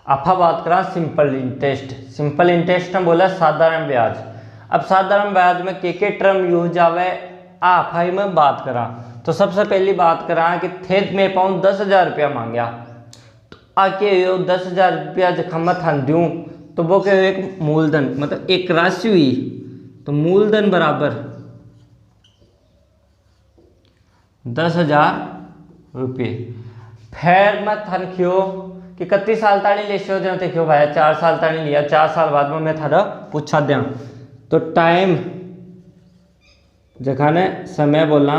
आपा बात करा सिंपल इंटरेस्ट। सिंपल इंटरेस्ट ने बोला साधारण ब्याज। अब साधारण ब्याज में के टर्म यूज आवे आपा ही में बात करा। तो सबसे पहली बात करा कि थे मैं पाऊँ 10,000 रुपया मांगया, तो आके यो 10,000 रुपया जखा मैं थान दूँ तो वो क्या एक मूलधन मतलब एक राशि हुई, तो मूलधन बराबर 10,000 रुपये। फिर मैं थान क्यों कि कत्ती साल ताणी ले सो जन देखियो भाई 4 साल ताणी लिया, 4 साल बाद में मैं थारा पूछा दिया तो टाइम जखा ने समय बोला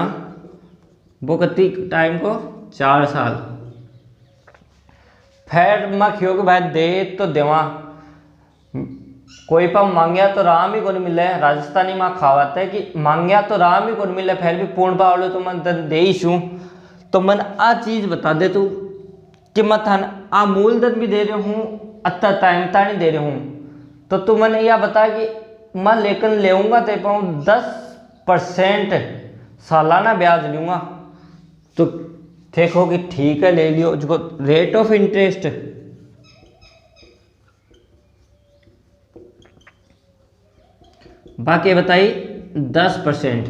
वो कत्ती टाइम को 4 साल। फिर मैं क्यों कि भाई दे तो देवा, कोई पर मांगया तो राम ही को नहीं मिले। राजस्थानी में खावत है कि मांगया तो राम ही को नहीं मिले, फिर भी पूर्ण पावलो तो मन दे ही छू। तो मन आ चीज बता दे तू कि मैं थान आ मूलधन भी दे रही हूँ अत्ता टाइम तानी दे रही हूँ, तो तू मैंने यह बता कि मैं लेकिन लेऊंगा ते पाऊँ 10% सालाना ब्याज लूँगा। तो देखो कि ठीक है ले लियो, जो रेट ऑफ इंटरेस्ट बाकी बताई 10%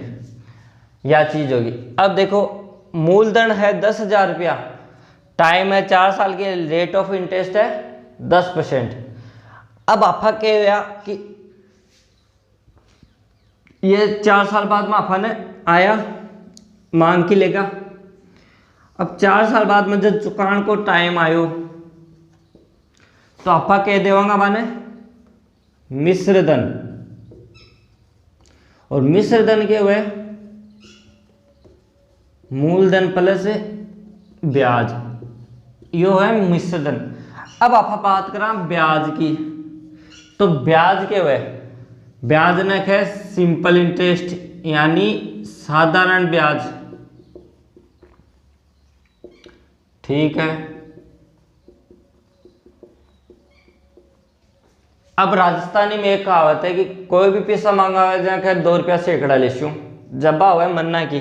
यह चीज होगी। अब देखो मूलधन है 10,000 रुपया, टाइम है 4 साल के, रेट ऑफ इंटरेस्ट है 10%। अब आपा क्या कि ये 4 साल बाद में आपा ने आया मांग की लेगा। अब 4 साल बाद में जब चुकान को टाइम आयो तो आपा कह देवांगा माने मिश्र धन, और मिश्र धन के हुए मूलधन प्लस ब्याज, यो है मिश्र धन। अब आप बात करा ब्याज की, तो ब्याज के हुए ब्याज ने है सिंपल इंटरेस्ट यानी साधारण ब्याज, ठीक है। अब राजस्थानी में एक कहावत है कि कोई भी पैसा मांगा हुआ जाकर 2 रुपया सैकड़ा ले शू जब्बा हुआ है मन्ना की।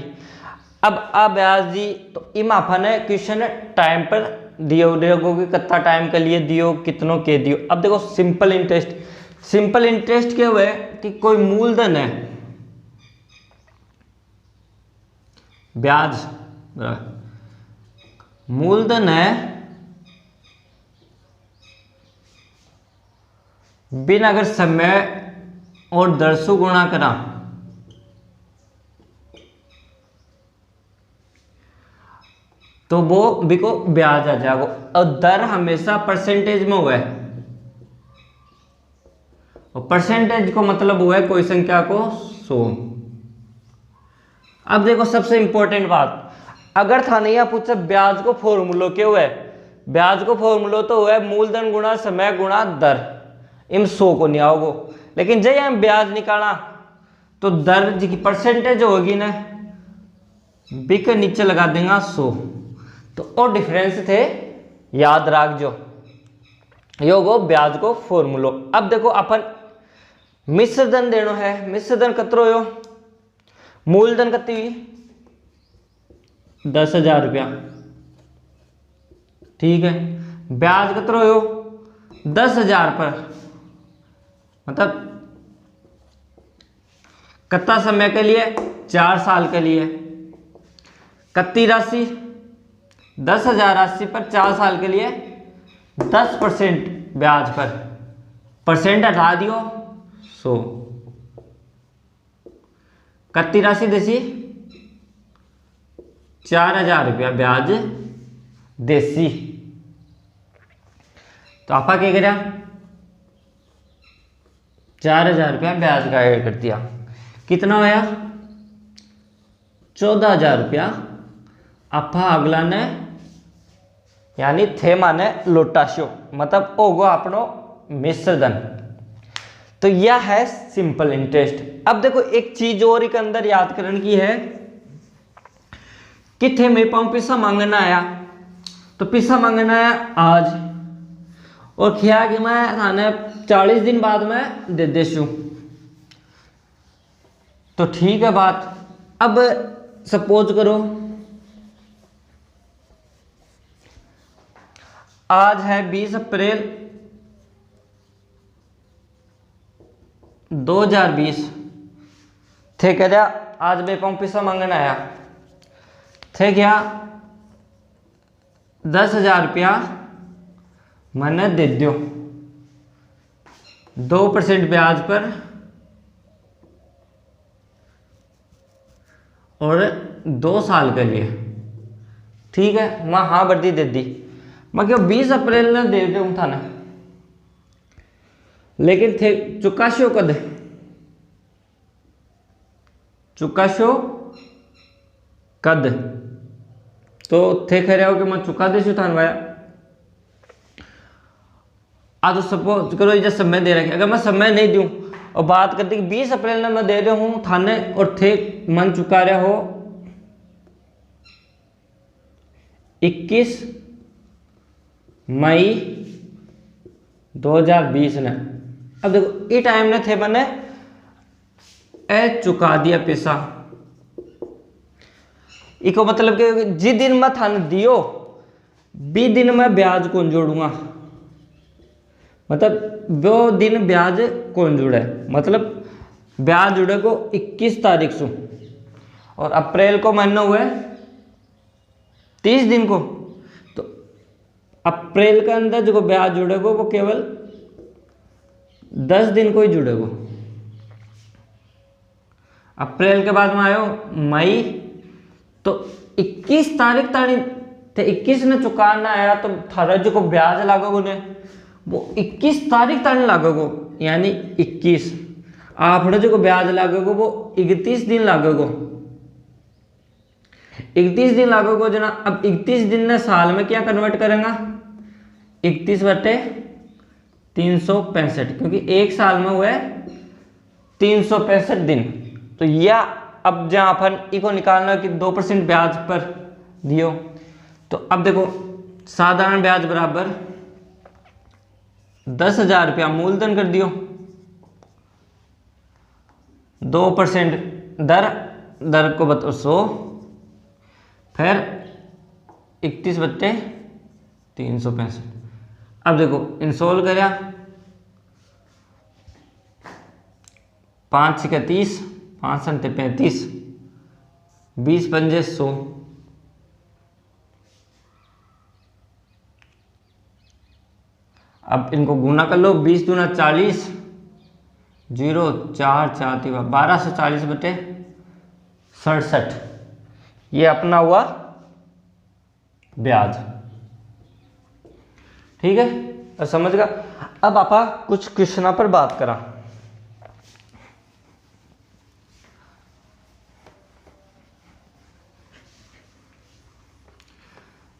अब आ ब्याज दी तो इम आपा ने क्वेश्चन टाइम पर दियो देखो कि कितना टाइम के लिए दियो कितनों के दियो। अब देखो सिंपल इंटरेस्ट, सिंपल इंटरेस्ट के हुए कि कोई मूलधन है ब्याज मूलधन है बिन अगर समय और दर से गुणा करा तो वो बिको ब्याज आ जाएगा। और दर हमेशा परसेंटेज में हुआ है, और परसेंटेज को मतलब हुआ है कोई संख्या को 100। अब देखो सबसे इंपॉर्टेंट बात, अगर था नहीं पूछे ब्याज को फॉर्मूलो क्या हुआ है, ब्याज को फॉर्मूलो तो हुआ है मूलधन गुणा समय गुणा दर, इन 100 को नहीं आओगे। लेकिन जब हम ब्याज निकाला तो दर जी की परसेंटेज होगी ना बी के नीचे लगा देंगे 100, तो और डिफरेंस थे याद रख जो योगो ब्याज को फॉर्मूलो। अब देखो अपन मिश्र धन देनो है, मिश्र धन कतरो हो मूलधन कती हुई 10,000 रुपया, ठीक है। ब्याज कतरो हो 10,000 पर, मतलब कितना समय के लिए 4 साल के लिए, कत्ती राशि 10,000 राशि पर 4 साल के लिए 10% ब्याज पर, परसेंट हटा दियो 100, कत्ती राशि देसी 4,000 रुपया ब्याज देसी। तो आपा क्या करा 4,000 रुपया ब्याज का ऐड कर दिया, कितना होया 14,000 रुपया आपा अगला ने यानी थे माने लोटाशो मतलब होगो अपनो मिश्र धन। तो यह है सिंपल इंटरेस्ट। अब देखो एक चीज और एक अंदर याद करने की है कि थे मेरे पास पैसा मांगना आया, तो पैसा मांगना आया आज और क्या कि मैं थाने 40 दिन बाद में दे देशू, तो ठीक है बात। अब सपोज करो आज है 20 अप्रैल 2020 थे कह दिया आज बे पाऊँ पैसा मांगने आया थे क्या 10,000 रुपया मैंने दे दियो 2% ब्याज पर और 2 साल के लिए। ठीक है, मैं हाँ वर्दी दे दी। मैं क्यों 20 अप्रैल ने दे दूँ था ना, लेकिन थे चुका शो कद चुका शो कद तो थे कह रहे हो कि मैं चुका दे था भाया। आज तो सपोज करो ये समय दे रखे, अगर मैं समय नहीं दूं और बात करते कि 20 अप्रैल में मैं दे रहा हूं थाने और थे मन चुका रहा हो 21 मई 2020 ने। अब देखो ये टाइम ने थे मैंने चुका दिया पैसा, इको मतलब कि जिस दिन मैं थाने दियो 20 दिन में ब्याज कौन जोड़ूंगा, मतलब वो दिन ब्याज कौन जुड़े, मतलब ब्याज जुड़े को 21 तारीख से और अप्रैल को महीना हुआ 30 दिन को, तो अप्रैल के अंदर जो ब्याज जुड़ेगा वो केवल 10 दिन को ही जुड़ेगा। अप्रैल के बाद में आयो मई, तो 21 तारीख तो 21 ने चुकाना आया तो थारा जो को ब्याज लागोगे ने वो 21 तारीख तक लागोगो, यानी 21 आप जो को ब्याज लागोगो वो 31 दिन लागोगो, 31 दिन लागोगो जना। अब 31 दिन ने साल में क्या कन्वर्ट करेंगे 31/365, क्योंकि एक साल में हुआ 365 दिन। तो या अब जहाँ अपन इको निकालना कि 2% ब्याज पर दियो, तो अब देखो साधारण ब्याज बराबर 10,000 रुपया मूलधन कर दियो, 2% दर को बताओ 100, फिर 31/365। अब देखो इंसोल्व कर 5 × 30, 5 × 35, 20 पंजे 100, अब इनको गुना कर लो, 20 दूना 40, 0 4 4 1240/67, ये अपना हुआ ब्याज। ठीक है, और समझ गया। अब आप कुछ क्वेश्चन पर बात करा।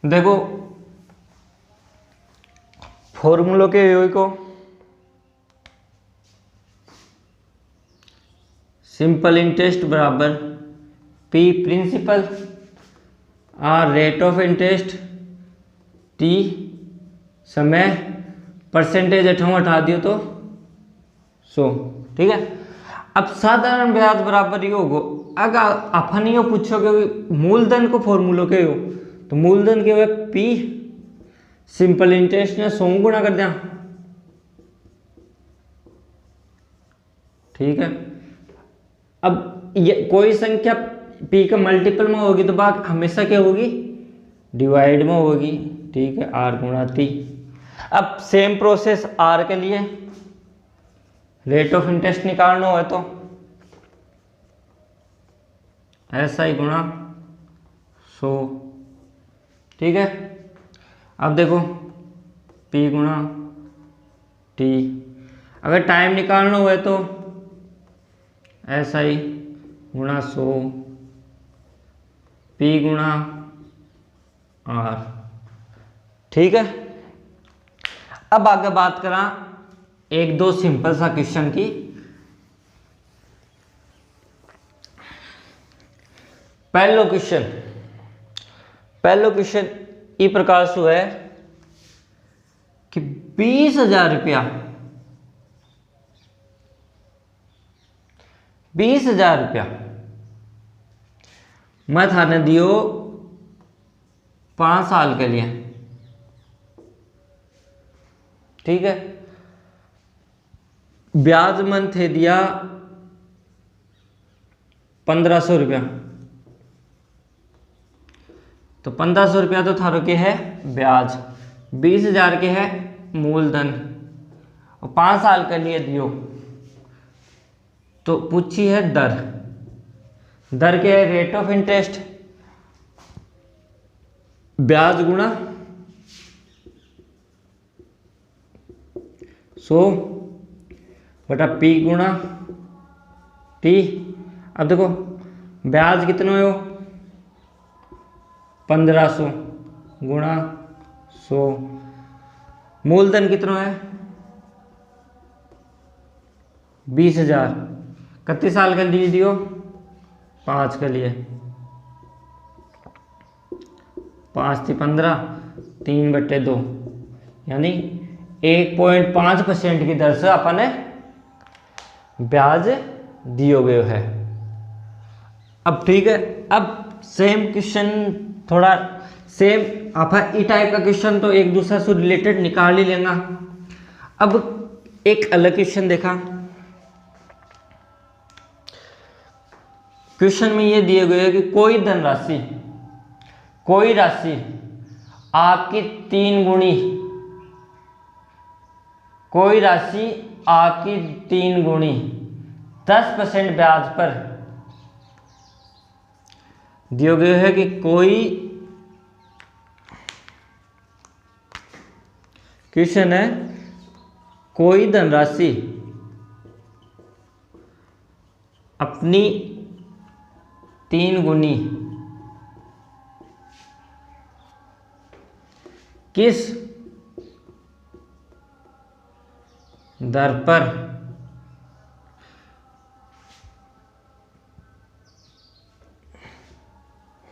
देखो फॉर्मूलों के योग को सिंपल इंटरेस्ट बराबर P principal R rate of interest T समय परसेंटेज हटा दियो तो 100। ठीक है, अब साधारण ब्याज बराबर ये होगा। अगर अपन ये पूछोगे मूलधन को फॉर्मूलों के हो तो मूलधन के हुए P सिंपल इंटरेस्ट ने 100 गुणा कर दिया। ठीक है, अब ये कोई संख्या P का मल्टीपल में होगी तो बात हमेशा क्या होगी डिवाइड में होगी। ठीक है, R गुणा T। अब सेम प्रोसेस R के लिए रेट ऑफ इंटरेस्ट निकालना हो तो SI गुणा 100। ठीक है, अब देखो P गुणा T। अगर टाइम निकालना हुआ तो SI गुणा 100 P गुणा R। ठीक है, अब आगे बात करा एक दो सिंपल सा क्वेश्चन की। पहलो क्वेश्चन ई प्रकार से है कि 20,000 रुपया 20,000 रुपया मैं थाने दियो 5 साल के लिए। ठीक है, ब्याज मन थे दिया 1500 रुपया, तो 1500 रुपया तो थारो के है ब्याज, 20,000 के है मूलधन और 5 साल के लिए दियो। तो पूछी है दर, दर के है रेट ऑफ इंटरेस्ट, ब्याज गुणा 100 बटा पी गुणा टी। अब देखो ब्याज कितना है, 1500 गुणा 100, मूलधन कितना है 20,000, कितने साल का लिए दियो 5 के लिए, 5 थी 15, 3/2 यानी 1.5% की दर से अपन ब्याज दियो गयो है। अब ठीक है, अब सेम क्वेश्चन थोड़ा सेम अपन ई टाइप का क्वेश्चन तो एक दूसरे से रिलेटेड निकाल ही लेंगे। अब एक अलग क्वेश्चन देखा, क्वेश्चन में ये दिए गए कि कोई धनराशि, कोई राशि आपकी 3 गुणी, कोई राशि आपकी 3 गुणी 10% ब्याज पर दिया गया है कि कोई क्वेश्चन है, कोई धनराशि अपनी 3 गुनी किस दर पर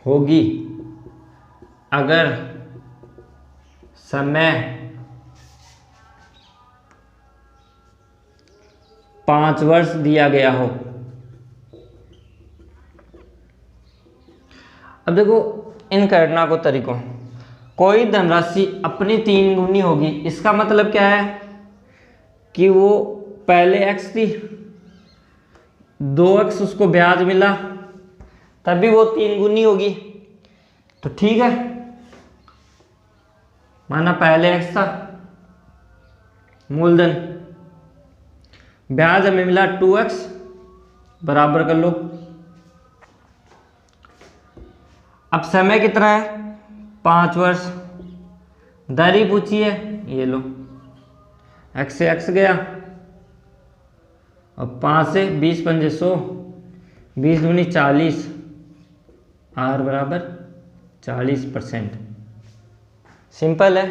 होगी अगर समय 5 वर्ष दिया गया हो। अब देखो इन करना को तरीकों, कोई धनराशि अपनी 3 गुनी होगी, इसका मतलब क्या है कि वो पहले x थी, 2x उसको ब्याज मिला, तभी वो 3 गुनी होगी। तो ठीक है, माना पहले x था मूलधन, ब्याज हमें मिला 2x, बराबर कर लो। अब समय कितना है 5 वर्ष, दर ही पूछी है, ये लो x से x गया और 5 से 20 पंजे 100, 20 दूनी 40, r बराबर 40%। सिंपल है।